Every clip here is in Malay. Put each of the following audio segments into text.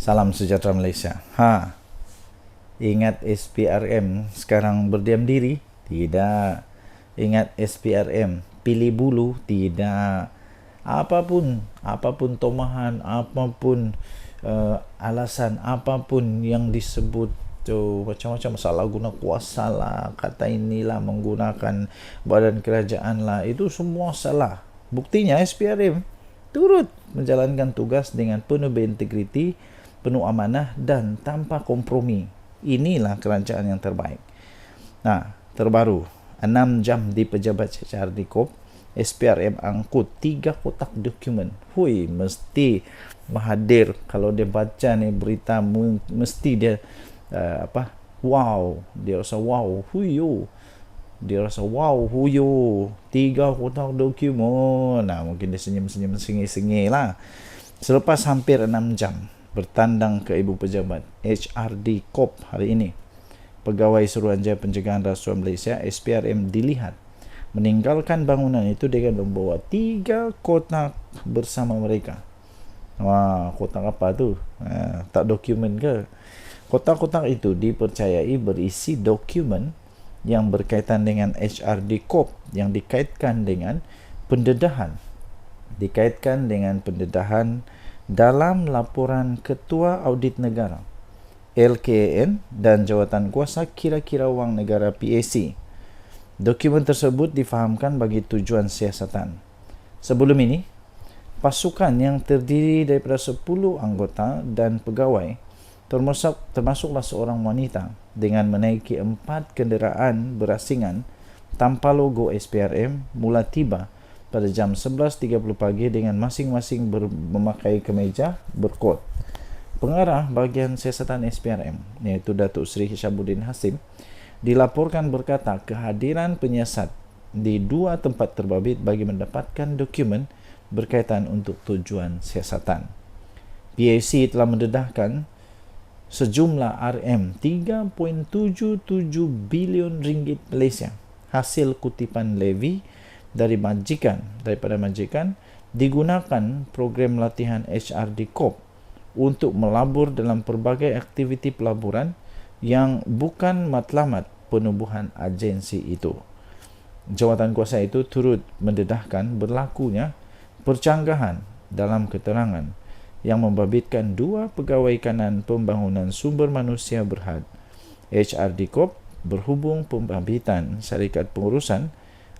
Salam sejahtera Malaysia. Ingat SPRM sekarang berdiam diri? Tidak. Ingat SPRM pilih bulu? Tidak. Apapun tomahan, apapun alasan, apapun yang disebut macam-macam salah guna kuasa lah, kata inilah, menggunakan badan kerajaan lah, itu semua salah. Buktinya SPRM turut menjalankan tugas dengan penuh berintegriti, penuh amanah dan tanpa kompromi. Inilah kerajaan yang terbaik. Terbaru 6 jam di pejabat HRD Corp, SPRM angkut 3 kotak dokumen. Mesti mahathir kalau dia baca ni berita, mesti dia wow, dia rasa wow, dia rasa wow, 3 kotak dokumen. Mungkin dia senyum-senyum, sengih-sengih lah. Selepas hampir 6 jam bertandang ke Ibu Pejabat HRD Corp hari ini, Pegawai Suruhanjaya Pencegahan Rasuah Malaysia SPRM dilihat meninggalkan bangunan itu dengan membawa 3 kotak bersama mereka. Kotak apa tu? Tak dokumen ke? Kotak-kotak itu dipercayai berisi dokumen yang berkaitan dengan HRD Corp, yang dikaitkan dengan pendedahan dalam laporan Ketua Audit Negara LKAN dan Jawatan Kuasa Kira-kira Wang Negara PAC. Dokumen tersebut difahamkan bagi tujuan siasatan. Sebelum ini, pasukan yang terdiri daripada 10 anggota dan pegawai, termasuklah seorang wanita, dengan menaiki 4 kenderaan berasingan tanpa logo SPRM mula tiba pada jam 11.30 pagi dengan masing-masing memakai kemeja berkod. Pengarah bahagian siasatan SPRM, iaitu Datuk Seri Hishamuddin Hasim, dilaporkan berkata kehadiran penyiasat di 2 tempat terbabit bagi mendapatkan dokumen berkaitan untuk tujuan siasatan. PAC telah mendedahkan sejumlah RM3.77 bilion ringgit Malaysia hasil kutipan levy daripada majikan digunakan program latihan HRD Corp untuk melabur dalam pelbagai aktiviti pelaburan yang bukan matlamat penubuhan agensi itu. Jawatan kuasa itu turut mendedahkan berlakunya percanggahan dalam keterangan yang membabitkan 2 pegawai kanan pembangunan sumber manusia berhad HRD Corp berhubung pembabitan syarikat pengurusan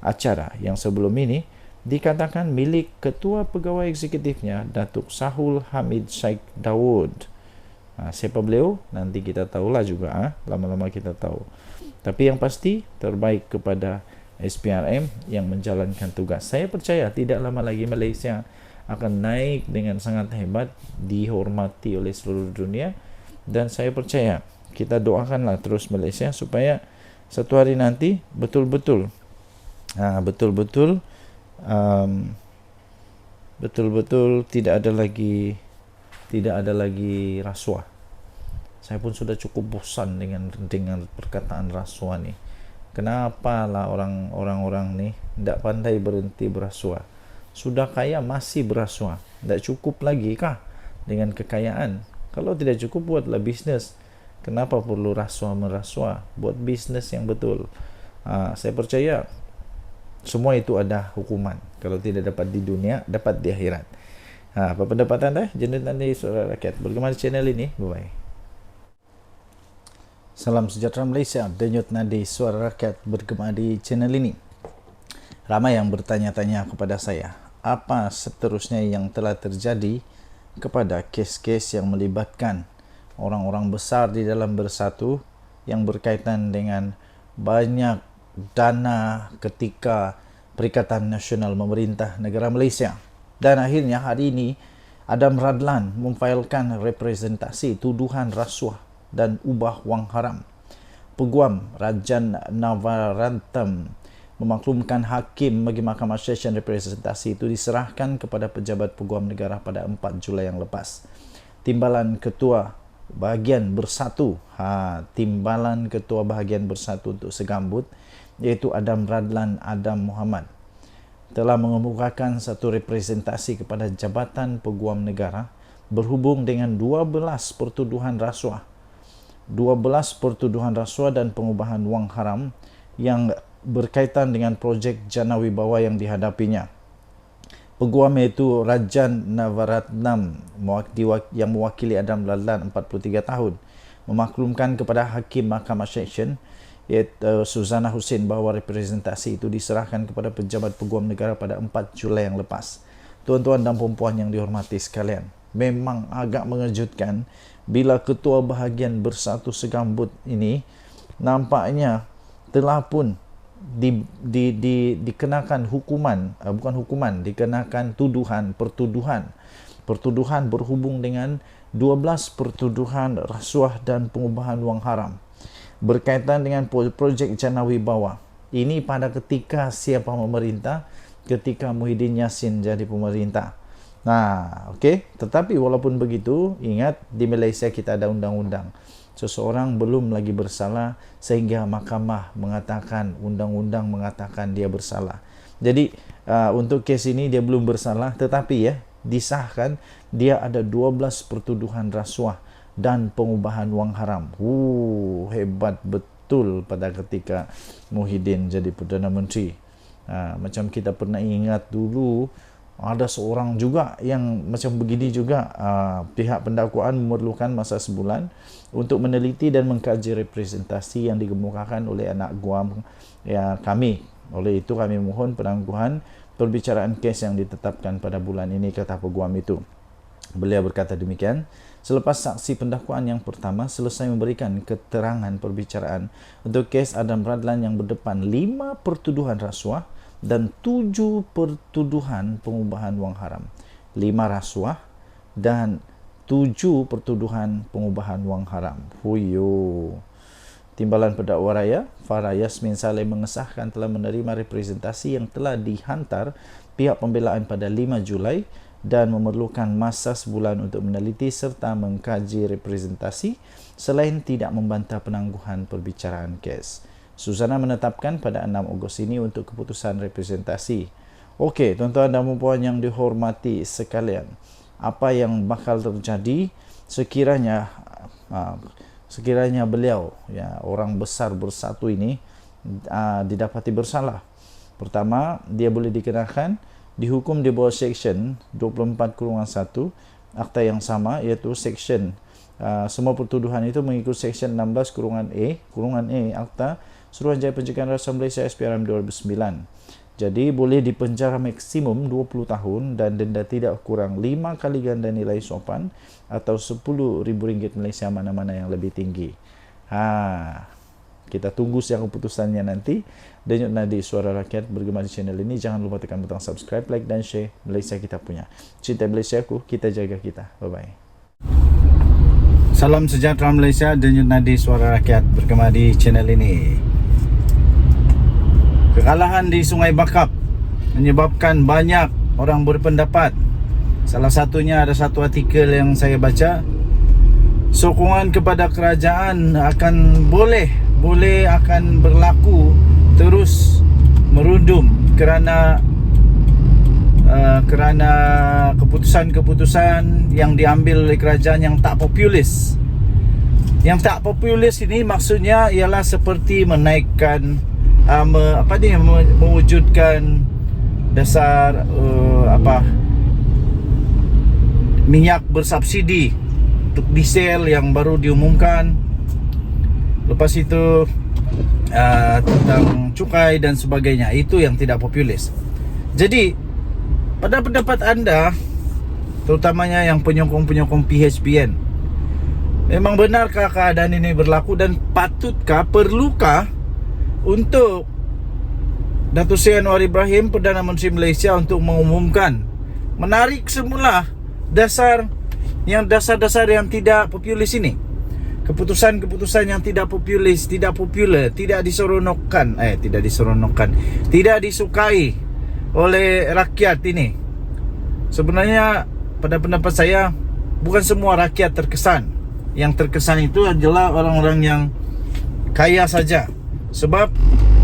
acara yang sebelum ini dikatakan milik Ketua Pegawai Eksekutifnya Datuk Sahul Hamid Sheikh Daud. Siapa beliau? Nanti kita tahulah juga, lama-lama kita tahu. Tapi yang pasti terbaik kepada SPRM yang menjalankan tugas. Saya percaya tidak lama lagi Malaysia akan naik dengan sangat hebat, dihormati oleh seluruh dunia, dan saya percaya kita doakanlah terus Malaysia supaya satu hari nanti betul-betul tidak ada lagi rasuah. Saya pun sudah cukup bosan dengan perkataan rasuah ni. Kenapa lah orang-orang ni tidak pandai berhenti berasuah? Sudah kaya masih berasuah. Tak cukup lagi kah dengan kekayaan? Kalau tidak cukup, buatlah bisnes. Kenapa perlu rasuah-merasuah? Buat bisnes yang betul. Saya percaya semua itu ada hukuman. Kalau tidak dapat di dunia, dapat di akhirat. Apa pendapat anda? Jenis Nadi Suara Rakyat. Bergema di channel ini. Bye-bye. Salam sejahtera Malaysia. Denyut Nadi Suara Rakyat bergema di channel ini. Ramai yang bertanya-tanya kepada saya, apa seterusnya yang telah terjadi kepada kes-kes yang melibatkan orang-orang besar di dalam Bersatu yang berkaitan dengan banyak dana ketika Perikatan Nasional memerintah negara Malaysia. Dan akhirnya hari ini Adam Radlan memfailkan representasi tuduhan rasuah dan ubah wang haram. Peguam Rajan Navarantam memaklumkan hakim bagi Mahkamah Session representasi itu diserahkan kepada pejabat peguam negara pada 4 Julai yang lepas. Timbalan Ketua Bahagian Bersatu, Timbalan Ketua Bahagian Bersatu untuk Segambut, iaitu Adam Radlan Adam Muhammad, telah mengemukakan satu representasi kepada Jabatan Peguam Negara berhubung dengan 12 pertuduhan rasuah. 12 pertuduhan rasuah dan pengubahan wang haram yang berkaitan dengan projek Jana Wibawa yang dihadapinya. Peguam iaitu Rajan Navaratnam yang mewakili Adam Ladlan 43 tahun memaklumkan kepada Hakim Mahkamah Seksyen iaitu Suzana Hussein bahawa representasi itu diserahkan kepada pejabat peguam negara pada 4 Julai yang lepas. Tuan-tuan dan puan-puan yang dihormati sekalian, memang agak mengejutkan bila ketua bahagian Bersatu Segambut ini nampaknya telah pun dikenakan hukuman, dikenakan pertuduhan berhubung dengan 12 pertuduhan rasuah dan pengubahan wang haram berkaitan dengan projek Jana Wibawa. Ini pada ketika siapa memerintah? Ketika Muhyiddin Yassin jadi pemerintah. Nah, okey. Tetapi walaupun begitu, ingat di Malaysia kita ada undang-undang. Seseorang belum lagi bersalah sehingga mahkamah mengatakan, undang-undang mengatakan dia bersalah. Jadi untuk kes ini dia belum bersalah, tetapi ya disahkan dia ada 12 pertuduhan rasuah dan pengubahan wang haram. Hebat betul pada ketika Muhyiddin jadi Perdana Menteri. Macam kita pernah ingat dulu ada seorang juga yang macam begini juga, pihak pendakwaan memerlukan masa sebulan untuk meneliti dan mengkaji representasi yang dikemukakan oleh anak guam kami. Oleh itu kami mohon penangguhan perbicaraan kes yang ditetapkan pada bulan ini, kata peguam itu. Beliau berkata demikian selepas saksi pendakwaan yang pertama selesai memberikan keterangan perbicaraan untuk kes Adam Radlan yang berdepan 5 pertuduhan rasuah dan 7 pertuduhan pengubahan wang haram. 5 rasuah dan 7 pertuduhan pengubahan wang haram. Timbalan Pendakwa Raya Farah Yasmin Saleh mengesahkan telah menerima representasi yang telah dihantar pihak pembelaan pada 5 Julai dan memerlukan masa sebulan untuk meneliti serta mengkaji representasi selain tidak membantah penangguhan perbicaraan kes. Suzana menetapkan pada 6 Ogos ini untuk keputusan representasi. Okey, tuan-tuan dan puan yang dihormati sekalian, apa yang bakal terjadi sekiranya beliau, orang besar Bersatu ini didapati bersalah? Pertama, dia boleh dikenakan dihukum di bawah Seksyen 24/1 akta yang sama, iaitu Seksyen semua pertuduhan itu mengikut Seksyen 16/A Akta Suruhanjaya Pencegahan Rasuah Malaysia SPRM 2009. Jadi boleh dipenjara maksimum 20 tahun dan denda tidak kurang 5 kali ganda nilai sopan atau RM10,000 Malaysia, mana-mana yang lebih tinggi. Kita tunggu siang keputusannya nanti. Denyut nadi Suara Rakyat bergema di channel ini. Jangan lupa tekan butang subscribe, like dan share. Malaysia kita punya. Cinta Malaysia ku, kita jaga kita. Bye-bye. Salam sejahtera Malaysia. Denyut nadi Suara Rakyat bergema di channel ini. Kekalahan di Sungai Bakap menyebabkan banyak orang berpendapat. Salah satunya ada satu artikel yang saya baca, sokongan kepada kerajaan akan boleh akan berlaku terus merundum kerana keputusan-keputusan yang diambil oleh kerajaan yang tak populis. Yang tak populis ini maksudnya ialah seperti menaikkan mewujudkan dasar minyak bersubsidi untuk diesel yang baru diumumkan. Lepas itu tentang cukai dan sebagainya. Itu yang tidak populis. Jadi pada pendapat anda, terutamanya yang penyokong-penyokong PHPN, memang benarkah keadaan ini berlaku dan patutkah, perlukah untuk Datuk Seri Anwar Ibrahim, Perdana Menteri Malaysia, untuk mengumumkan menarik semula dasar-dasar yang tidak populis ini, keputusan-keputusan yang tidak populis, tidak disukai oleh rakyat ini. Sebenarnya pada pendapat saya bukan semua rakyat terkesan. Yang terkesan itu adalah orang-orang yang kaya saja. Sebab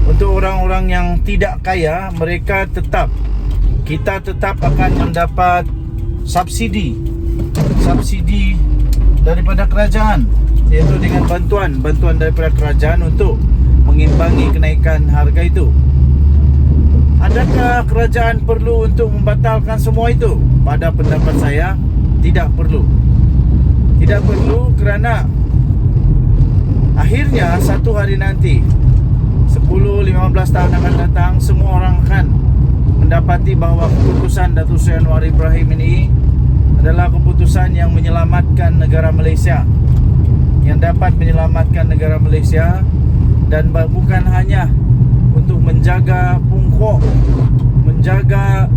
untuk orang-orang yang tidak kaya, kita tetap akan mendapat subsidi subsidi daripada kerajaan, iaitu dengan bantuan daripada kerajaan untuk mengimbangi kenaikan harga itu. Adakah kerajaan perlu untuk membatalkan semua itu? Pada pendapat saya, tidak perlu. Tidak perlu kerana akhirnya satu hari nanti 10-15 tahun akan datang, semua orang akan mendapati bahawa keputusan Datuk Seri Anwar Ibrahim ini adalah keputusan yang menyelamatkan negara Malaysia, yang dapat menyelamatkan negara Malaysia, dan bukan hanya untuk menjaga pungkok, menjaga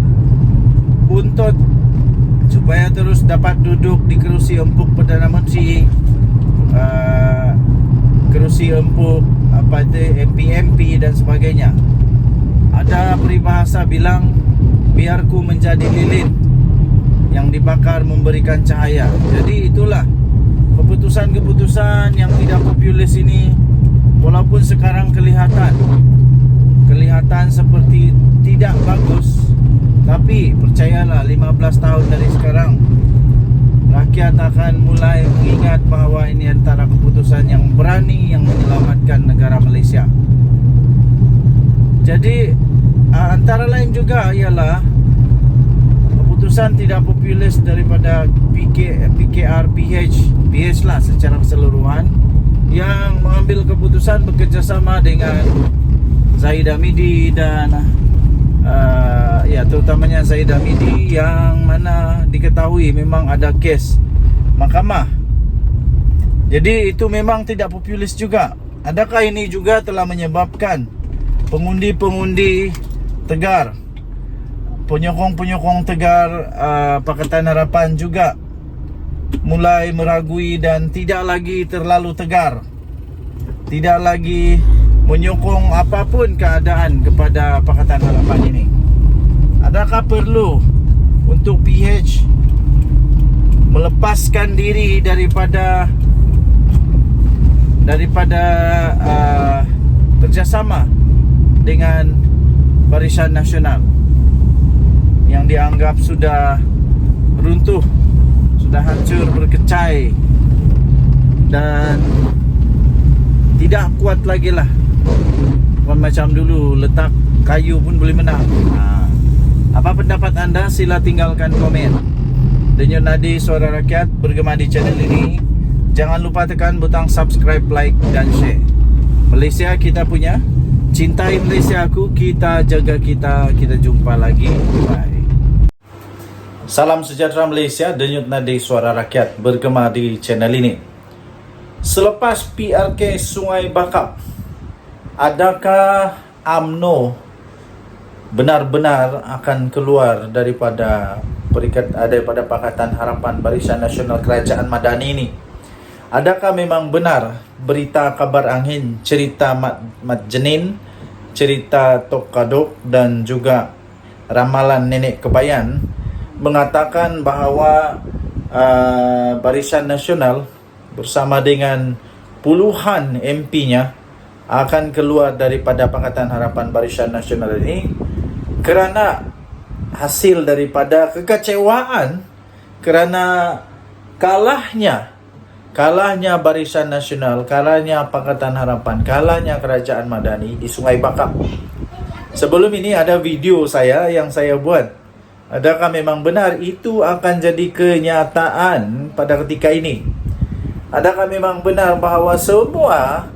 buntut supaya terus dapat duduk di kerusi empuk Perdana Menteri, kerusi empuk MP dan sebagainya. Ada peribahasa bilang, biarku menjadi lilin yang dibakar memberikan cahaya. Jadi itulah keputusan-keputusan yang tidak populis ini, walaupun sekarang kelihatan seperti tidak bagus, tapi percayalah 15 tahun dari sekarang rakyat akan mulai mengingat bahawa ini antara keputusan yang berani yang menyelamatkan negara Malaysia. Jadi antara lain juga ialah keputusan tidak populis daripada PKR PH lah secara keseluruhan, yang mengambil keputusan bekerjasama dengan Zahid Hamidi dan terutamanya Zahid Hamidi, yang mana diketahui memang ada kes mahkamah. Jadi itu memang tidak populis juga. Adakah ini juga telah menyebabkan pengundi-pengundi tegar, penyokong-penyokong tegar Pakatan Harapan juga mulai meragui dan tidak lagi terlalu tegar, tidak lagi menyokong apapun keadaan kepada Pakatan Harapan ini? Adakah perlu untuk PH melepaskan diri daripada kerjasama dengan Barisan Nasional yang dianggap sudah runtuh, sudah hancur berkecai dan tidak kuat lagi lah? Bukan macam dulu letak kayu pun boleh menang. Apa pendapat anda? Sila tinggalkan komen. Denyut Nadi Suara Rakyat bergema di channel ini. Jangan lupa tekan butang subscribe, like dan share. Malaysia kita punya, cintai Malaysia aku, kita jaga kita. Kita jumpa lagi. Bye. Salam sejahtera Malaysia. Denyut Nadi Suara Rakyat bergema di channel ini. Selepas PRK Sungai Bakap, adakah UMNO benar-benar akan keluar daripada Pakatan Harapan Barisan Nasional Kerajaan Madani ini? Adakah memang benar berita kabar angin, cerita Mat Jenin, cerita Tok Kadok dan juga ramalan Nenek Kebayan mengatakan bahawa Barisan Nasional bersama dengan puluhan MP-nya akan keluar daripada Pakatan Harapan Barisan Nasional ini kerana hasil daripada kekecewaan kerana kalahnya Barisan Nasional, kalahnya Pakatan Harapan, kalahnya Kerajaan Madani di Sungai Bakap. Sebelum ini ada video saya yang saya buat. Adakah memang benar itu akan jadi kenyataan pada ketika ini? Adakah memang benar bahawa semua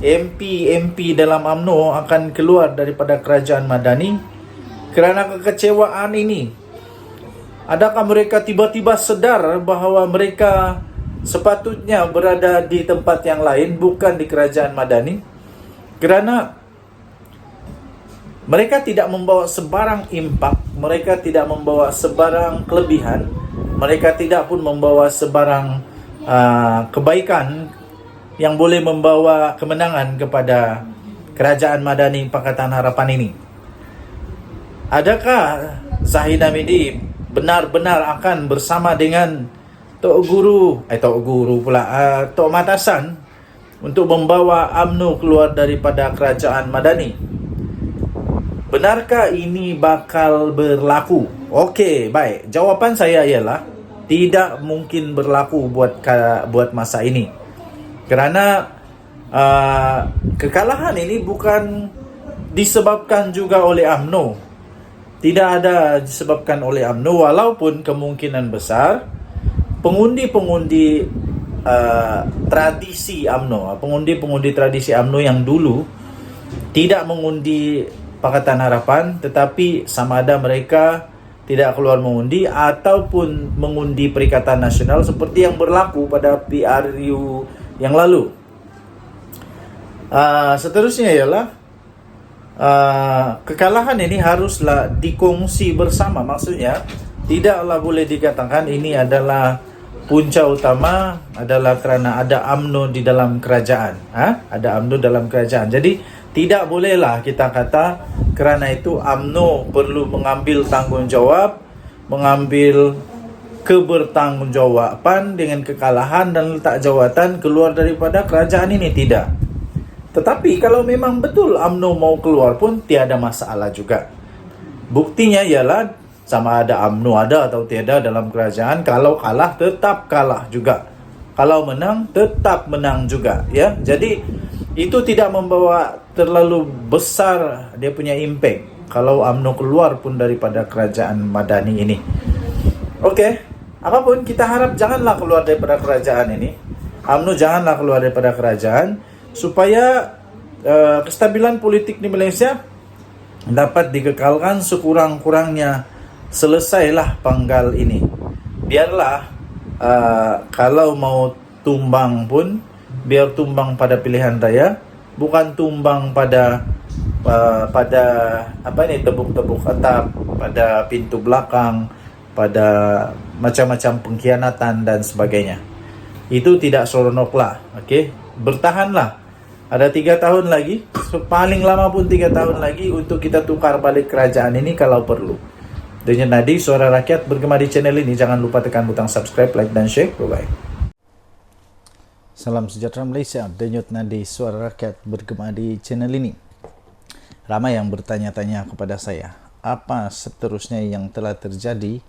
MP dalam UMNO akan keluar daripada Kerajaan Madani kerana kekecewaan ini? Adakah mereka tiba-tiba sedar bahawa mereka sepatutnya berada di tempat yang lain, bukan di Kerajaan Madani, kerana mereka tidak membawa sebarang impak, mereka tidak membawa sebarang kelebihan, mereka tidak pun membawa sebarang kebaikan yang boleh membawa kemenangan kepada Kerajaan Madani Pakatan Harapan ini. Adakah Zahid Hamidi benar-benar akan bersama dengan Tok Matasan untuk membawa UMNO keluar daripada Kerajaan Madani? Benarkah ini bakal berlaku? Okey, baik. Jawapan saya ialah tidak mungkin berlaku buat masa ini. Kerana kekalahan ini bukan disebabkan juga oleh UMNO. Tidak ada disebabkan oleh UMNO, walaupun kemungkinan besar pengundi-pengundi tradisi UMNO, pengundi-pengundi tradisi UMNO yang dulu tidak mengundi Pakatan Harapan, tetapi sama ada mereka tidak keluar mengundi ataupun mengundi Perikatan Nasional seperti yang berlaku pada PRU yang lalu. Seterusnya ialah kekalahan ini haruslah dikongsi bersama. Maksudnya tidaklah boleh dikatakan ini adalah punca utama adalah kerana ada UMNO di dalam kerajaan. Ada UMNO dalam kerajaan. Jadi tidak bolehlah kita kata kerana itu UMNO perlu mengambil tanggungjawab, mengambil kebertanggungjawaban dengan kekalahan dan letak jawatan keluar daripada kerajaan ini. Tidak. Tetapi kalau memang betul UMNO mau keluar pun tiada masalah juga. Buktinya ialah sama ada UMNO ada atau tiada dalam kerajaan, kalau kalah tetap kalah juga. Kalau menang tetap menang juga, ya. Jadi itu tidak membawa terlalu besar dia punya impact kalau UMNO keluar pun daripada kerajaan Madani ini. Okey, apapun kita harap janganlah keluar daripada kerajaan ini. UMNO janganlah keluar daripada kerajaan supaya kestabilan politik di Malaysia dapat dikekalkan sekurang-kurangnya. Selesailah panggal ini. Biarlah kalau mau tumbang pun biar tumbang pada pilihan raya, bukan tumbang pada tebuk-tebuk atap, pada pintu belakang, pada macam-macam pengkhianatan dan sebagainya. Itu tidak seronoklah. Okey, bertahanlah. Ada 3 tahun lagi, paling lama pun 3 tahun lagi untuk kita tukar balik kerajaan ini kalau perlu. Denyut Nadi, Suara Rakyat bergema di channel ini. Jangan lupa tekan butang subscribe, like dan share. Bye-bye. Salam sejahtera Malaysia. Denyut Nadi, Suara Rakyat bergema di channel ini. Ramai yang bertanya-tanya kepada saya, apa seterusnya yang telah terjadi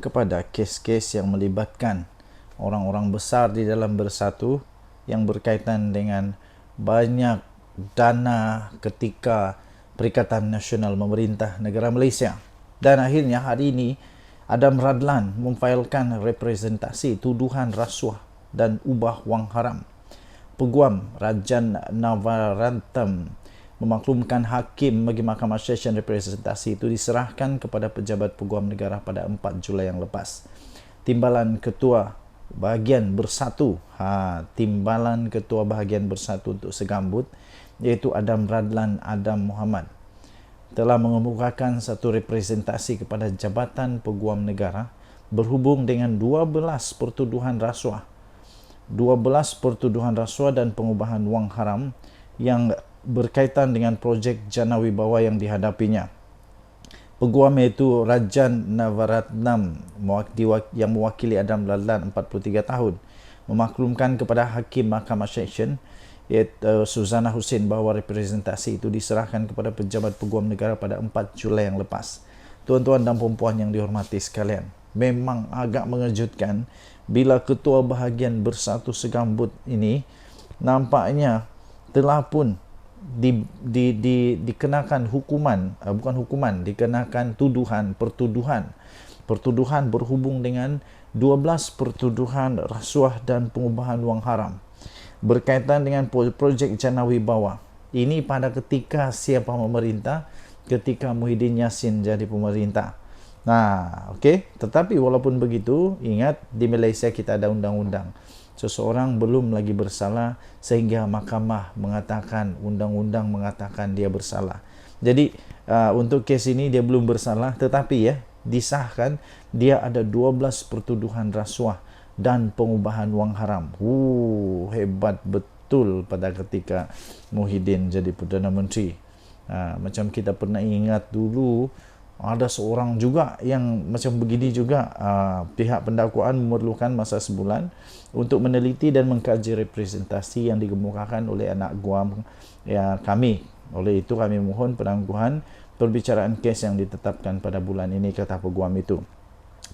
kepada kes-kes yang melibatkan orang-orang besar di dalam Bersatu yang berkaitan dengan banyak dana ketika Perikatan Nasional memerintah negara Malaysia. Dan akhirnya hari ini Adam Radlan memfailkan representasi tuduhan rasuah dan ubah wang haram. Peguam Rajan Navaratnam memaklumkan hakim bagi Mahkamah Session representasi itu diserahkan kepada pejabat peguam negara pada 4 Julai yang lepas. Timbalan Ketua Bahagian Bersatu, timbalan Ketua Bahagian Bersatu untuk Segambut, iaitu Adam Radlan Adam Muhammad, telah mengemukakan satu representasi kepada Jabatan Peguam Negara berhubung dengan 12 pertuduhan rasuah dan pengubahan wang haram yang berkaitan dengan projek Jana Wibawa yang dihadapinya. Peguam iaitu Rajan Navaratnam yang mewakili Adam Radlan 43 tahun memaklumkan kepada Hakim Mahkamah Session iaitu Suzana Hussein bahawa representasi itu diserahkan kepada pejabat peguam negara pada 4 Julai yang lepas. Tuan-tuan dan puan-puan yang dihormati sekalian, memang agak mengejutkan bila Ketua Bahagian Bersatu Segambut ini nampaknya telah pun dikenakan hukuman, dikenakan pertuduhan berhubung dengan 12 pertuduhan rasuah dan pengubahan wang haram berkaitan dengan projek Jana Wibawa. Ini pada ketika siapa memerintah? Ketika Muhyiddin Yassin jadi pemerintah. Okey. Tetapi walaupun begitu, ingat di Malaysia kita ada undang-undang. Seseorang belum lagi bersalah sehingga mahkamah mengatakan, undang-undang mengatakan dia bersalah. Jadi untuk kes ini dia belum bersalah, tetapi disahkan dia ada 12 pertuduhan rasuah dan pengubahan wang haram. Hebat betul pada ketika Muhyiddin jadi Perdana Menteri. Macam kita pernah ingat dulu, ada seorang juga yang macam begini juga. Pihak pendakwaan memerlukan masa sebulan untuk meneliti dan mengkaji representasi yang dikemukakan oleh anak guam kami. Oleh itu kami mohon penangguhan perbicaraan kes yang ditetapkan pada bulan ini, kata peguam itu.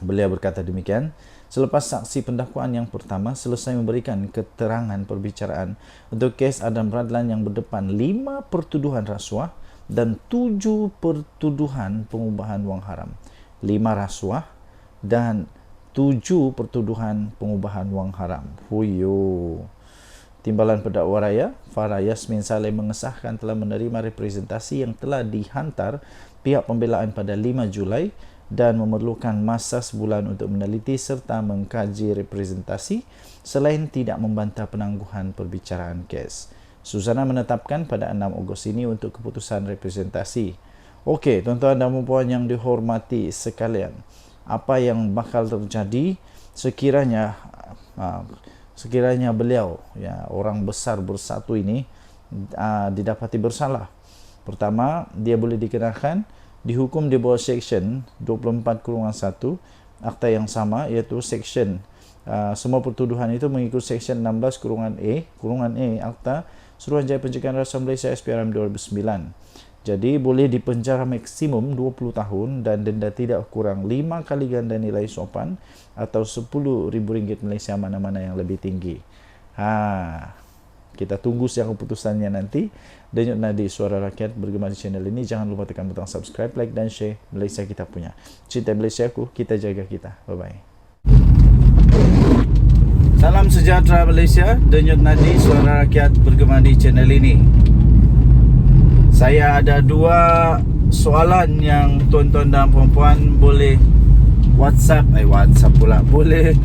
Beliau berkata demikian, selepas saksi pendakwaan yang pertama selesai memberikan keterangan perbicaraan untuk kes Adam Radlan yang berdepan 5 pertuduhan rasuah dan 7 pertuduhan pengubahan wang haram. 5 rasuah dan 7 pertuduhan pengubahan wang haram. Huyo. Timbalan Pendakwa Raya, Farah Yasmin Saleh mengesahkan telah menerima representasi yang telah dihantar pihak pembelaan pada 5 Julai dan memerlukan masa sebulan untuk meneliti serta mengkaji representasi selain tidak membantah penangguhan perbicaraan kes. Susana menetapkan pada 6 Ogos ini untuk keputusan representasi. Okey, tuan-tuan dan puan yang dihormati sekalian, apa yang bakal terjadi sekiranya beliau, ya, orang besar bersatu ini didapati bersalah? Pertama, dia boleh dikenakan dihukum di bawah Seksyen 24/1 Akta yang sama, iaitu Seksyen semua pertuduhan itu mengikut Seksyen 16/A Akta Suruhanjaya Pencegahan Rasuah Malaysia SPRM 2009. Jadi boleh dipenjara maksimum 20 tahun dan denda tidak kurang 5 kali ganda nilai sopan atau RM10,000 Malaysia, mana-mana yang lebih tinggi. Kita tunggu siang keputusannya nanti. Denyut nadi Suara Rakyat bergema di channel ini. Jangan lupa tekan butang subscribe, like dan share. Malaysia kita punya. Cinta Malaysia aku, kita jaga kita. Bye-bye. Salam sejahtera Malaysia. Denyut nadi Suara Rakyat bergema di channel ini. Saya ada 2 soalan yang tuan-tuan dan puan-puan boleh WhatsApp pula, boleh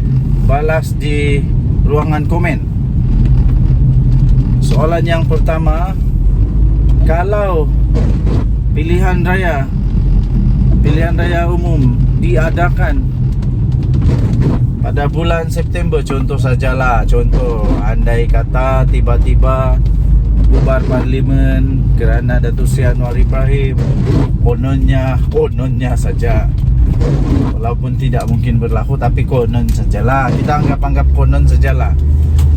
balas di ruangan komen. Soalan yang pertama, kalau pilihan raya umum diadakan pada bulan September, contoh andai kata tiba-tiba bubar parlimen kerana Datuk Seri Anwar Ibrahim, kononnya saja, walaupun tidak mungkin berlaku, tapi konon sajalah, kita anggap konon sajalah.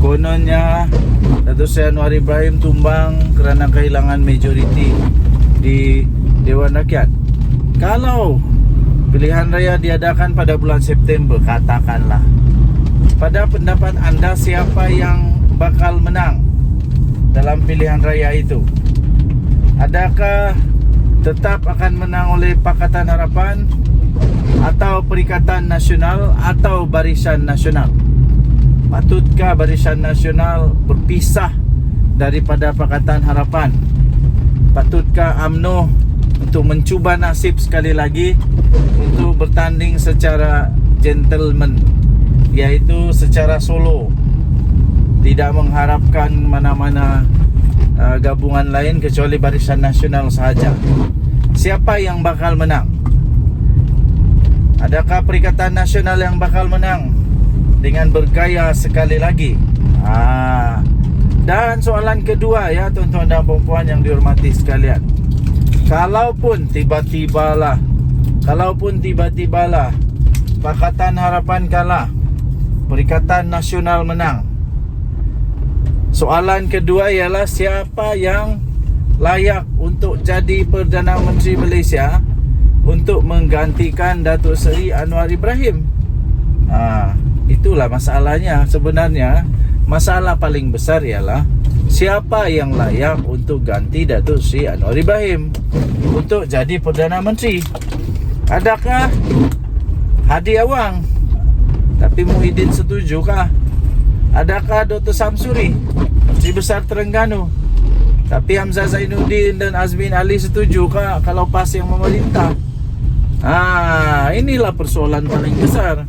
Kononnya Datuk Seri Anwar Ibrahim tumbang kerana kehilangan majoriti di Dewan Rakyat. Kalau pilihan raya diadakan pada bulan September, katakanlah, pada pendapat anda siapa yang bakal menang dalam pilihan raya itu? Adakah tetap akan menang oleh Pakatan Harapan atau Perikatan Nasional atau Barisan Nasional? Patutkah Barisan Nasional berpisah daripada Pakatan Harapan? Patutkah UMNO untuk mencuba nasib sekali lagi untuk bertanding secara gentleman, iaitu secara solo, tidak mengharapkan mana-mana gabungan lain kecuali Barisan Nasional sahaja? Siapa yang bakal menang? Adakah Perikatan Nasional yang bakal menang dengan bergaya sekali lagi? Dan soalan kedua, ya tuan-tuan dan puan yang dihormati sekalian, kalaupun tiba-tibalah Pakatan Harapan kalah, Perikatan Nasional menang, soalan kedua ialah siapa yang layak untuk jadi Perdana Menteri Malaysia untuk menggantikan Datuk Seri Anwar Ibrahim? Itulah masalahnya sebenarnya. Masalah paling besar ialah siapa yang layak untuk ganti Datuk Seri Anwar Ibrahim untuk jadi Perdana Menteri. Adakah Hadi Awang? Tapi Muhyiddin setujukah? Adakah Dr. Samsuri, Menteri Besar Terengganu? Tapi Hamzah Zainuddin dan Azmin Ali setujukah kalau PAS yang memerintah? Inilah persoalan paling besar.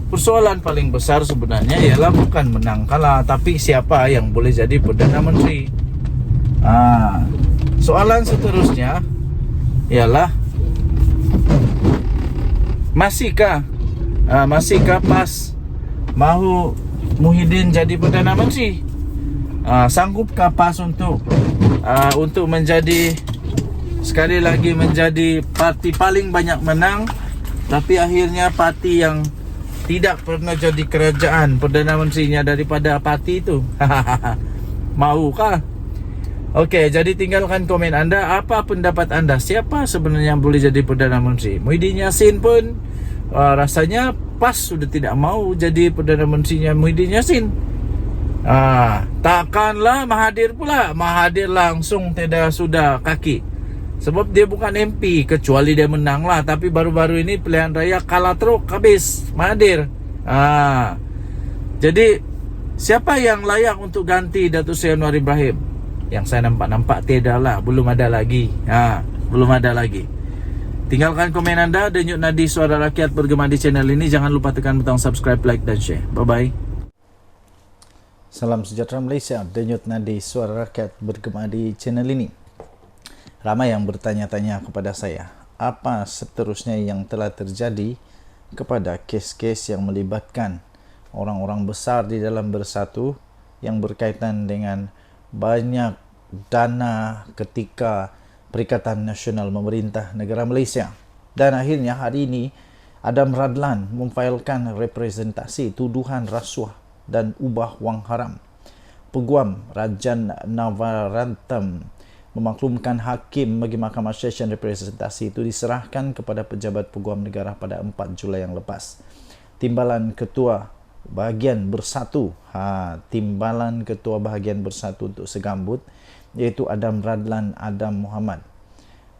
Persoalan paling besar sebenarnya ialah bukan menang kalah, tapi siapa yang boleh jadi Perdana Menteri. Soalan seterusnya ialah masihkah PAS mahu Muhyiddin jadi Perdana Menteri? Sanggupkah PAS untuk menjadi, sekali lagi, menjadi parti paling banyak menang, tapi akhirnya parti yang tidak pernah jadi kerajaan Perdana Menterinya daripada parti itu? Maukah? Okey, jadi tinggalkan komen anda. Apa pendapat anda? Siapa sebenarnya yang boleh jadi Perdana Menteri? Muhyiddin Yassin pun rasanya PAS sudah tidak mau jadi Perdana Menterinya Muhyiddin Yassin. Takkanlah Mahathir pula. Mahathir langsung tidak sudah kaki. Sebab dia bukan MP, kecuali dia menang lah. Tapi baru-baru ini pilihan raya kalah teruk, habis Mahathir. Jadi siapa yang layak untuk ganti Datuk Seri Anwar Ibrahim? Yang saya nampak tidak lah, belum ada lagi. Belum ada lagi. Tinggalkan komen anda. Denyut Nadi Suara Rakyat bergema di channel ini. Jangan lupa tekan butang subscribe, like dan share. Bye-bye. Salam sejahtera Malaysia. Denyut Nadi Suara Rakyat bergema di channel ini. Ramai yang bertanya-tanya kepada saya, apa seterusnya yang telah terjadi kepada kes-kes yang melibatkan orang-orang besar di dalam Bersatu yang berkaitan dengan banyak dana ketika Perikatan Nasional Memerintah Negara Malaysia. Dan akhirnya hari ini Adam Radlan memfailkan representasi tuduhan rasuah dan ubah wang haram. Peguam Rajan Navaratnam memaklumkan hakim bagi Mahkamah Session representasi itu diserahkan kepada pejabat peguam negara pada 4 Julai yang lepas. Timbalan Ketua Bahagian Bersatu, Timbalan Ketua Bahagian Bersatu untuk Segambut, iaitu Adam Radlan Adam Muhammad,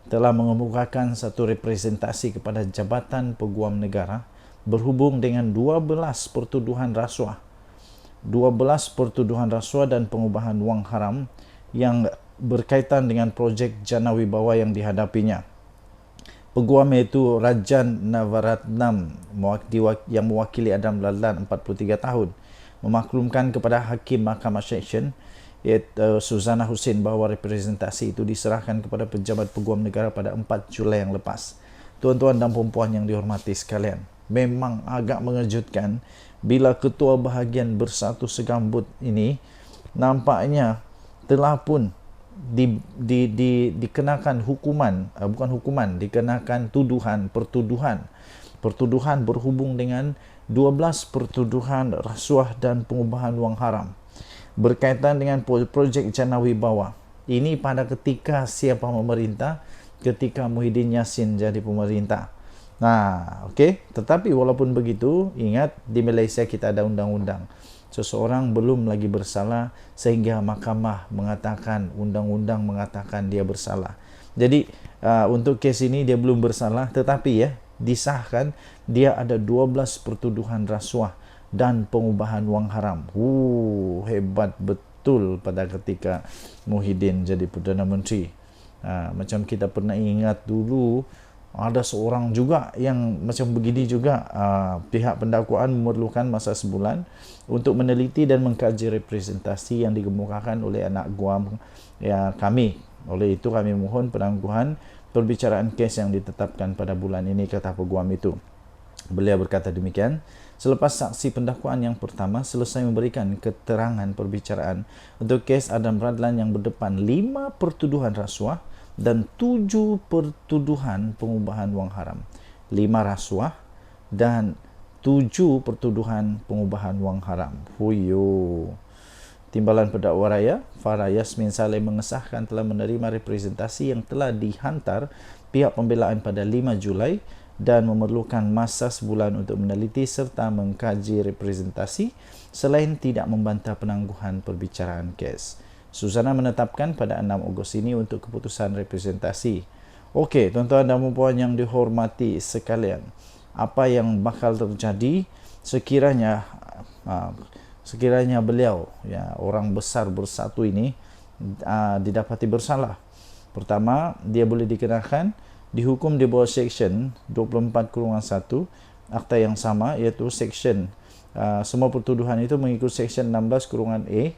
telah mengemukakan satu representasi kepada Jabatan Peguam Negara berhubung dengan 12 pertuduhan rasuah dan pengubahan wang haram yang berkaitan dengan projek Jana Wibawa yang dihadapinya. Peguam iaitu Rajan Navaratnam yang mewakili Adam Radlan 43 tahun memaklumkan kepada Hakim Mahkamah Seksyen iaitu Suzana Husin bahawa representasi itu diserahkan kepada pejabat peguam negara pada 4 Julai yang lepas. Tuan-tuan dan puan-puan yang dihormati sekalian, memang agak mengejutkan bila Ketua Bahagian Bersatu Segambut ini nampaknya telah pun dikenakan hukuman, dikenakan pertuduhan berhubung dengan 12 pertuduhan rasuah dan pengubahan wang haram berkaitan dengan projek Jana Wibawa. Ini pada ketika siapa memerintah? Ketika Muhyiddin Yassin jadi pemerintah. Okey. Tetapi walaupun begitu, ingat di Malaysia kita ada undang-undang. Seseorang belum lagi bersalah sehingga mahkamah mengatakan, undang-undang mengatakan dia bersalah. Jadi untuk kes ini dia belum bersalah, tetapi disahkan dia ada 12 pertuduhan rasuah dan pengubahan wang haram. Hebat betul pada ketika Muhyiddin jadi Perdana Menteri. Macam kita pernah ingat dulu, ada seorang juga yang macam begini juga. Pihak pendakwaan memerlukan masa sebulan untuk meneliti dan mengkaji representasi yang dikemukakan oleh anak guam kami. Oleh itu kami mohon penangguhan perbicaraan kes yang ditetapkan pada bulan ini, kata peguam itu. Beliau berkata demikian selepas saksi pendakwaan yang pertama selesai memberikan keterangan perbicaraan untuk kes Adam Radlan yang berdepan 5 pertuduhan rasuah dan 7 pertuduhan pengubahan wang haram. 5 rasuah dan 7 pertuduhan pengubahan wang haram. Timbalan Pendakwa Raya Farah Yasmin Saleh mengesahkan telah menerima representasi yang telah dihantar pihak pembelaan pada 5 Julai dan memerlukan masa sebulan untuk meneliti serta mengkaji representasi selain tidak membantah penangguhan perbicaraan kes. Suzana menetapkan pada 6 Ogos ini untuk keputusan representasi. Okey, tuan-tuan dan puan yang dihormati sekalian, apa yang bakal terjadi sekiranya beliau, orang besar Bersatu ini didapati bersalah? Pertama, dia boleh dikenakan dihukum di bawah Seksyen 24/1 Akta yang sama, iaitu Seksyen semua pertuduhan itu mengikut Seksyen 16/A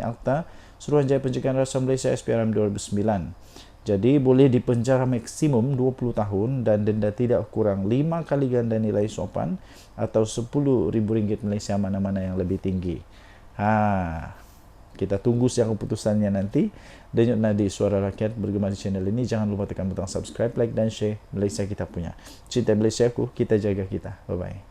Akta Suruhanjaya Pencegahan Rasuah Malaysia SPRM 2009. Jadi boleh dipenjara maksimum 20 tahun dan denda tidak kurang 5 kali ganda nilai sopan atau RM10,000 Malaysia, mana-mana yang lebih tinggi. Kita tunggu siang keputusannya nanti. Denyut Nadi Suara Rakyat bergema di channel ini. Jangan lupa tekan butang subscribe, like dan share. Malaysia kita punya. Cinta Malaysia aku, kita jaga kita. Bye-bye.